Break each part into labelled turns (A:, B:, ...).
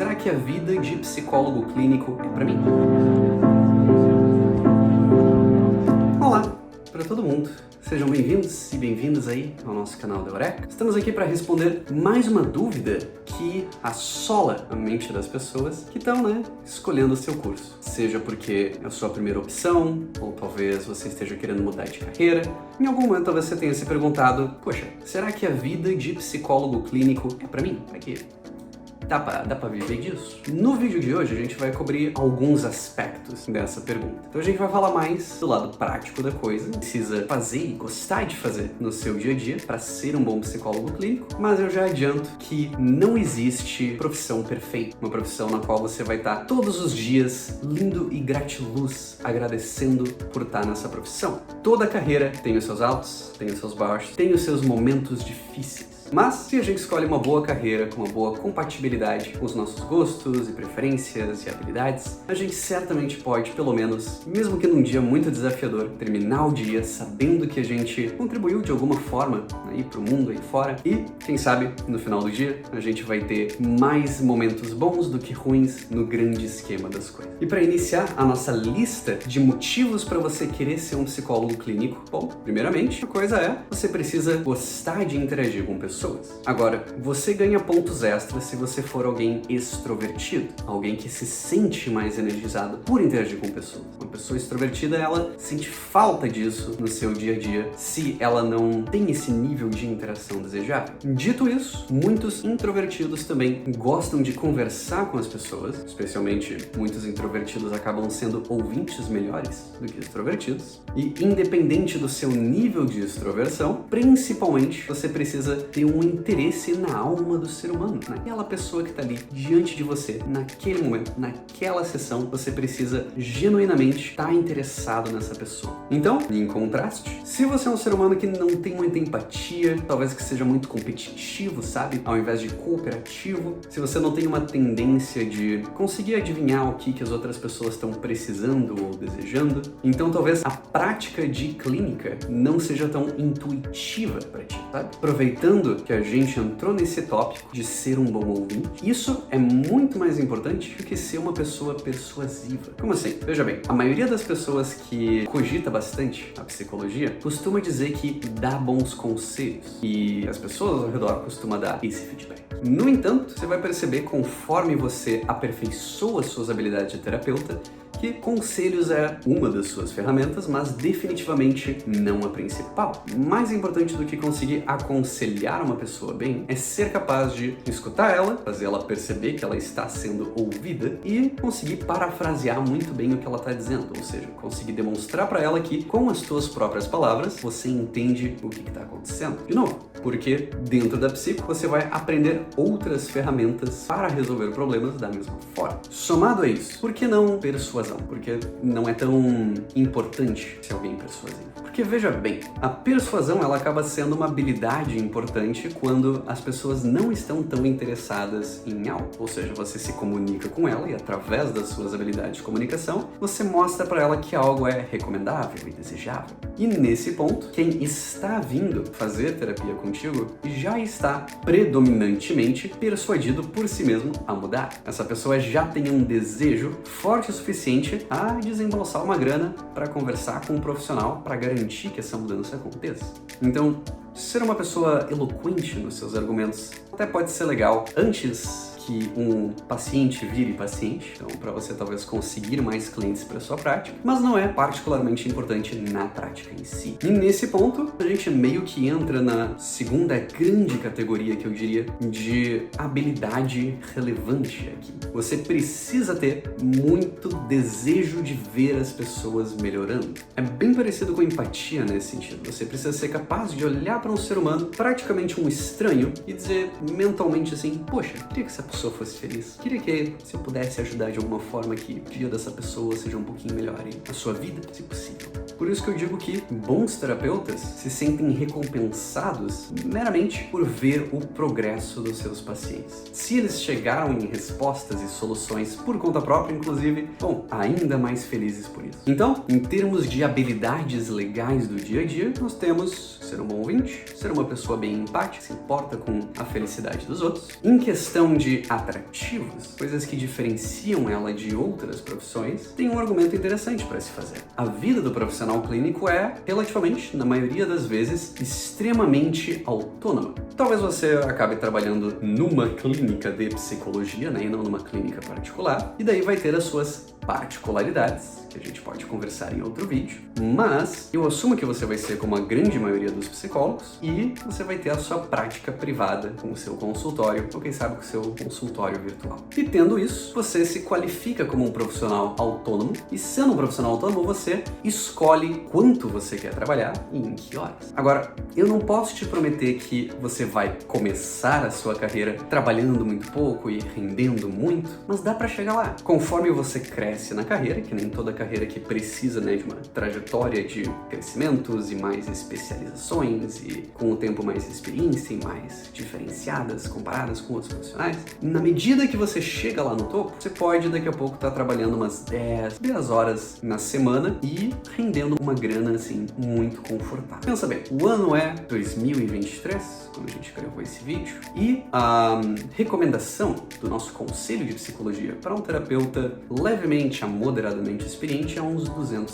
A: Será que a vida de psicólogo clínico é pra mim? Olá para todo mundo. Sejam bem-vindos e bem-vindas aí ao nosso canal da Eureka. Estamos aqui para responder mais uma dúvida que assola a mente das pessoas que estão, escolhendo o seu curso. Seja porque é a sua primeira opção, ou talvez você esteja querendo mudar de carreira. Em algum momento talvez você tenha se perguntado, poxa, será que a vida de psicólogo clínico é para mim? Dá pra viver disso? No vídeo de hoje a gente vai cobrir alguns aspectos dessa pergunta. Então a gente vai falar mais do lado prático da coisa, precisa fazer e gostar de fazer no seu dia a dia para ser um bom psicólogo clínico, mas eu já adianto que não existe profissão perfeita, uma profissão na qual você vai estar todos os dias lindo e gratiluz agradecendo por estar nessa profissão. Toda carreira tem os seus altos, tem os seus baixos, tem os seus momentos difíceis. Mas, se a gente escolhe uma boa carreira com uma boa compatibilidade com os nossos gostos e preferências e habilidades, a gente certamente pode, pelo menos, mesmo que num dia muito desafiador, terminar o dia sabendo que a gente contribuiu de alguma forma aí pro mundo aí fora e, quem sabe, no final do dia, a gente vai ter mais momentos bons do que ruins no grande esquema das coisas. E para iniciar a nossa lista de motivos para você querer ser um psicólogo clínico, bom, primeiramente, a coisa é, você precisa gostar de interagir com pessoas. Agora, você ganha pontos extras se você for alguém extrovertido, alguém que se sente mais energizado por interagir com pessoas. Uma pessoa extrovertida, ela sente falta disso no seu dia a dia, se ela não tem esse nível de interação desejável. Dito isso, muitos introvertidos também gostam de conversar com as pessoas, especialmente muitos introvertidos acabam sendo ouvintes melhores do que extrovertidos. E independente do seu nível de extroversão, principalmente você precisa ter um interesse na alma do ser humano, naquela pessoa que está ali diante de você, naquele momento, naquela sessão, você precisa genuinamente estar interessado nessa pessoa. Então, em contraste, se você é um ser humano que não tem muita empatia, talvez que seja muito competitivo, sabe? Ao invés de cooperativo, se você não tem uma tendência de conseguir adivinhar o que as outras pessoas estão precisando ou desejando, então talvez a prática de clínica não seja tão intuitiva para ti, sabe? Aproveitando que a gente entrou nesse tópico de ser um bom ouvinte, isso é muito mais importante do que ser uma pessoa persuasiva. Como assim? Veja bem, a maioria das pessoas que cogita bastante a psicologia costuma dizer que dá bons conselhos e as pessoas ao redor costumam dar esse feedback. No entanto, você vai perceber conforme você aperfeiçoa suas habilidades de terapeuta que conselhos é uma das suas ferramentas, mas definitivamente não a principal. Mais importante do que conseguir aconselhar uma pessoa bem é ser capaz de escutar ela, fazer ela perceber que ela está sendo ouvida e conseguir parafrasear muito bem o que ela está dizendo, ou seja, conseguir demonstrar para ela que com as suas próprias palavras você entende o que está acontecendo. De novo, porque dentro da psico você vai aprender outras ferramentas para resolver problemas da mesma forma. Somado a isso, por que não persuasão? Porque não é tão importante ser alguém persuasivo. Porque veja bem, a persuasão ela acaba sendo uma habilidade importante quando as pessoas não estão tão interessadas em algo. Ou seja, você se comunica com ela e através das suas habilidades de comunicação, você mostra para ela que algo é recomendável e desejável. E nesse ponto, quem está vindo fazer terapia contigo já está predominantemente persuadido por si mesmo a mudar. Essa pessoa já tem um desejo forte o suficiente a desembolsar uma grana para conversar com um profissional para garantir que essa mudança aconteça. Então, ser uma pessoa eloquente nos seus argumentos até pode ser legal antes que um paciente vire paciente, então para você talvez conseguir mais clientes para sua prática, mas não é particularmente importante na prática em si. E nesse ponto, a gente meio que entra na segunda grande categoria que eu diria de habilidade relevante aqui. Você precisa ter muito desejo de ver as pessoas melhorando. É bem parecido com empatia nesse sentido. Você precisa ser capaz de olhar para um ser humano, praticamente um estranho, e dizer mentalmente assim, poxa, queria que essa pessoa fosse feliz. Queria que, se eu pudesse ajudar de alguma forma, que o dia dessa pessoa seja um pouquinho melhor e a sua vida, se possível. Por isso que eu digo que bons terapeutas se sentem recompensados meramente por ver o progresso dos seus pacientes. Se eles chegaram em respostas e soluções por conta própria, inclusive, bom, ainda mais felizes por isso. Então, em termos de habilidades legais do dia a dia, nós temos ser um bom ouvinte, ser uma pessoa bem empática, se importa com a felicidade dos outros. Em questão de de atrativos, coisas que diferenciam ela de outras profissões, tem um argumento interessante para se fazer. A vida do profissional clínico é, relativamente, na maioria das vezes, extremamente autônoma. Talvez você acabe trabalhando numa clínica de psicologia, né, e não numa clínica particular, e daí vai ter as suas particularidades, que a gente pode conversar em outro vídeo, mas eu assumo que você vai ser como a grande maioria dos psicólogos e você vai ter a sua prática privada com o seu consultório, ou quem sabe com o seu consultório virtual. E tendo isso, você se qualifica como um profissional autônomo e sendo um profissional autônomo, você escolhe quanto você quer trabalhar e em que horas. Agora, eu não posso te prometer que você vai começar a sua carreira trabalhando muito pouco e rendendo muito, mas dá para chegar lá. Conforme você cresce na carreira, que nem toda carreira que precisa, né, de uma trajetória de crescimentos e mais especializações e com o tempo mais experiência e mais diferenciadas comparadas com outros profissionais, na medida que você chega lá no topo, você pode daqui a pouco estar trabalhando umas 10 horas na semana e rendendo uma grana assim muito confortável. Pensa bem, o ano é 2023, quando a gente gravou esse vídeo, e a recomendação do nosso conselho de psicologia para um terapeuta levemente a moderadamente experiente é uns R$200.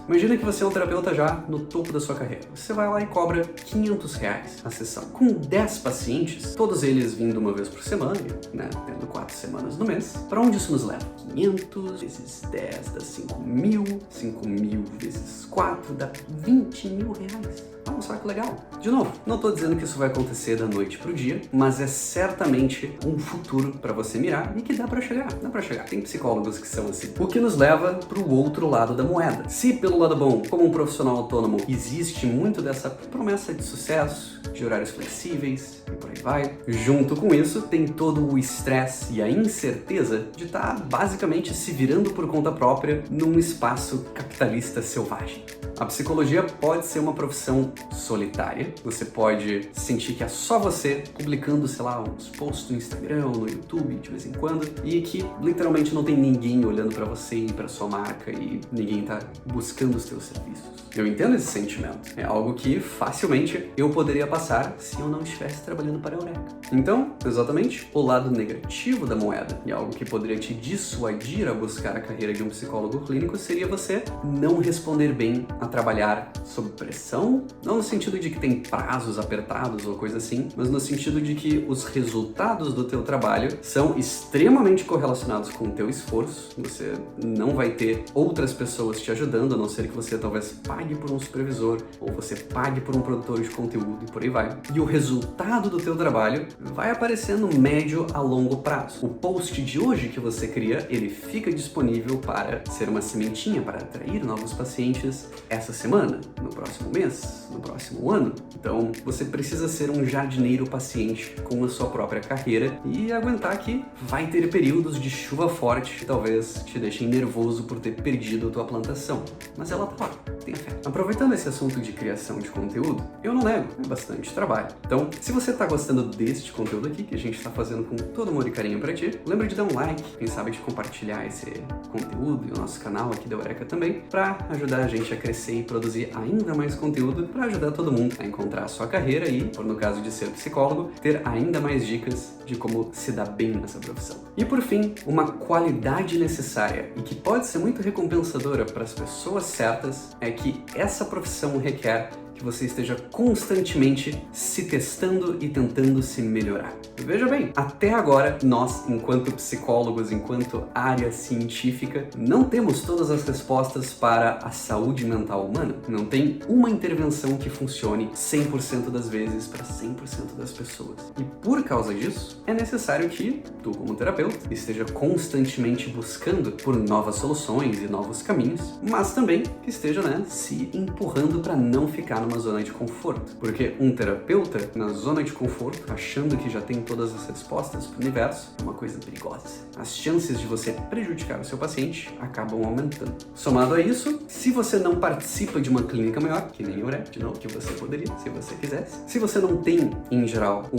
A: Imagina que você é um terapeuta já no topo da sua carreira. Você vai lá e cobra R$500 a sessão. Com 10 pacientes, todos eles vindo uma vez por semana, né, tendo 4 semanas no mês, para onde isso nos leva? 500 vezes 10 dá 5.000, 5.000 vezes 4 dá R$20.000. Olha só que legal. De novo, não estou dizendo que isso vai acontecer da noite pro dia, mas é certamente um futuro para você mirar e que dá para chegar. Dá para chegar. Tem psicólogos que são assim. O que nos leva pro outro lado da moeda. Se pelo lado bom, como um profissional autônomo, existe muito dessa promessa de sucesso, de horários flexíveis e por aí vai, junto com isso tem todo o estresse e a incerteza de estar basicamente se virando por conta própria num espaço capitalista selvagem. A psicologia pode ser uma profissão solitária. Você pode sentir que é só você publicando, sei lá, uns posts no Instagram ou no YouTube de vez em quando e que literalmente não tem ninguém olhando para você e para sua marca e ninguém tá buscando os seus serviços. Eu entendo esse sentimento. É algo que facilmente eu poderia passar se eu não estivesse trabalhando para a Eureka. Então, exatamente, o lado negativo da moeda e algo que poderia te dissuadir a buscar a carreira de um psicólogo clínico seria você não responder bem a trabalhar sob pressão, não no sentido de que tem prazos apertados ou coisa assim, mas no sentido de que os resultados do teu trabalho são extremamente correlacionados com o teu esforço. Você não vai ter outras pessoas te ajudando, a não ser que você talvez pague por um supervisor ou você pague por um produtor de conteúdo e por aí vai. E o resultado do teu trabalho vai aparecer no médio a longo prazo. O post de hoje que você cria, ele fica disponível para ser uma sementinha para atrair novos pacientes essa semana, no próximo mês, no próximo ano. Então, você precisa ser um jardineiro paciente com a sua própria carreira e aguentar que vai ter períodos de chuva forte que talvez te deixem nervoso por ter perdido a tua plantação. Mas ela tá lá, tenha fé. Aproveitando esse assunto de criação de conteúdo, eu não nego, é bastante trabalho. Então, se você tá gostando deste conteúdo aqui, que a gente tá fazendo com todo amor e carinho pra ti, lembra de dar um like, quem sabe de compartilhar esse conteúdo e o nosso canal aqui da Eureka também, pra ajudar a gente a crescer e produzir ainda mais conteúdo para ajudar todo mundo a encontrar a sua carreira e, por no caso de ser psicólogo, ter ainda mais dicas de como se dar bem nessa profissão. E por fim, uma qualidade necessária e que pode ser muito recompensadora para as pessoas certas é que essa profissão requer que você esteja constantemente se testando e tentando se melhorar. Veja bem, até agora nós, enquanto psicólogos, enquanto área científica, não temos todas as respostas para a saúde mental humana. Não tem uma intervenção que funcione 100% das vezes para 100% das pessoas. E por causa disso, é necessário que tu, como terapeuta, esteja constantemente buscando por novas soluções e novos caminhos, mas também que esteja, se empurrando para não ficar numa zona de conforto. Porque um terapeuta na zona de conforto, achando que já tem todas as respostas para o universo, é uma coisa perigosa. As chances de você prejudicar o seu paciente acabam aumentando. Somado a isso, se você não participa de uma clínica maior, que nem Eureka, de novo, que você poderia, se você quisesse, se você não tem, em geral,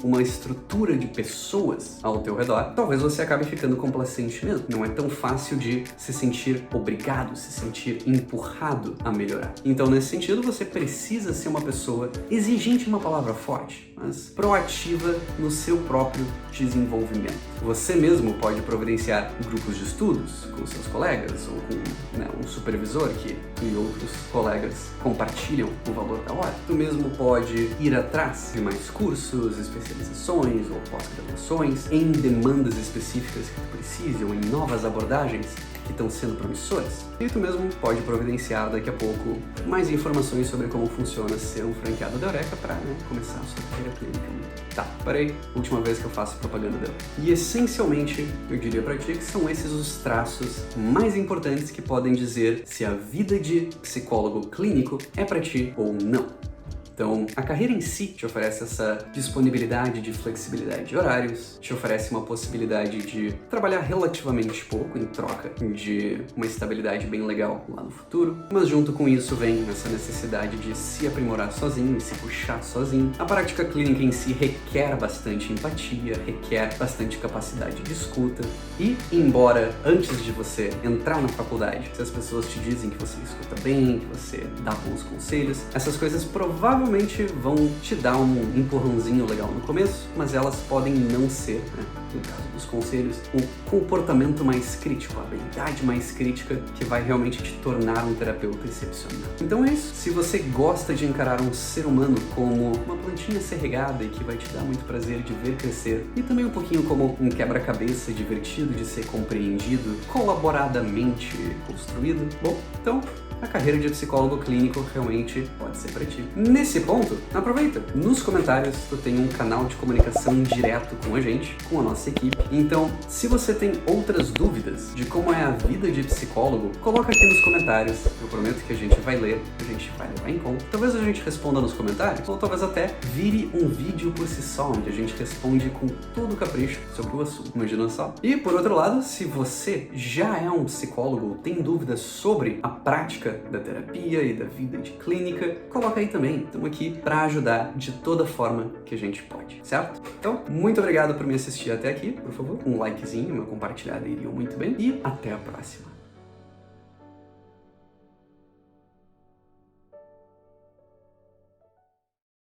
A: uma estrutura de pessoas ao teu redor, talvez você acabe ficando complacente mesmo. Não é tão fácil de se sentir obrigado, se sentir empurrado a melhorar. Então, nesse sentido, sentido, você precisa ser uma pessoa exigente é uma palavra forte, mas proativa no seu próprio desenvolvimento. Você mesmo pode providenciar grupos de estudos com seus colegas ou com um supervisor e outros colegas compartilham o valor da hora. Tu mesmo pode ir atrás de mais cursos, especializações ou pós-graduações em demandas específicas que tu precise ou em novas abordagens que estão sendo promissoras. E tu mesmo pode providenciar daqui a pouco mais informações sobre como funciona ser um franqueado da Eureka para começar a sua carreira clínica. Tá, parei. Última vez que eu faço propaganda dela. E essencialmente, eu diria pra ti que são esses os traços mais importantes que podem dizer se a vida de psicólogo clínico é pra ti ou não. Então, a carreira em si te oferece essa disponibilidade de flexibilidade de horários, te oferece uma possibilidade de trabalhar relativamente pouco em troca de uma estabilidade bem legal lá no futuro, mas junto com isso vem essa necessidade de se aprimorar sozinho, se puxar sozinho. A prática clínica em si requer bastante empatia, requer bastante capacidade de escuta e, embora antes de você entrar na faculdade, se as pessoas te dizem que você escuta bem, que você dá bons conselhos, essas coisas provavelmente vão te dar um empurrãozinho legal no começo, mas elas podem não ser, no caso dos conselhos, o comportamento mais crítico, a habilidade mais crítica que vai realmente te tornar um terapeuta excepcional. Então é isso. Se você gosta de encarar um ser humano como uma plantinha ser regada e que vai te dar muito prazer de ver crescer, e também um pouquinho como um quebra-cabeça divertido de ser compreendido, colaboradamente construído, bom, então a carreira de psicólogo clínico realmente pode ser pra ti. Nesse ponto, aproveita! Nos comentários tu tem um canal de comunicação direto com a gente, com a nossa equipe. Então, se você tem outras dúvidas de como é a vida de psicólogo, coloca aqui nos comentários. Eu prometo que a gente vai ler, a gente vai levar em conta. Talvez a gente responda nos comentários, ou talvez até vire um vídeo por si só, onde a gente responde com todo o capricho sobre o assunto. Imagina só. E por outro lado, se você já é um psicólogo ou tem dúvidas sobre a prática da terapia e da vida de clínica, coloca aí também. Estamos aqui para ajudar de toda forma que a gente pode, certo? Então, muito obrigado por me assistir até aqui. Por favor, um likezinho, uma compartilhada iriam muito bem. E até a próxima.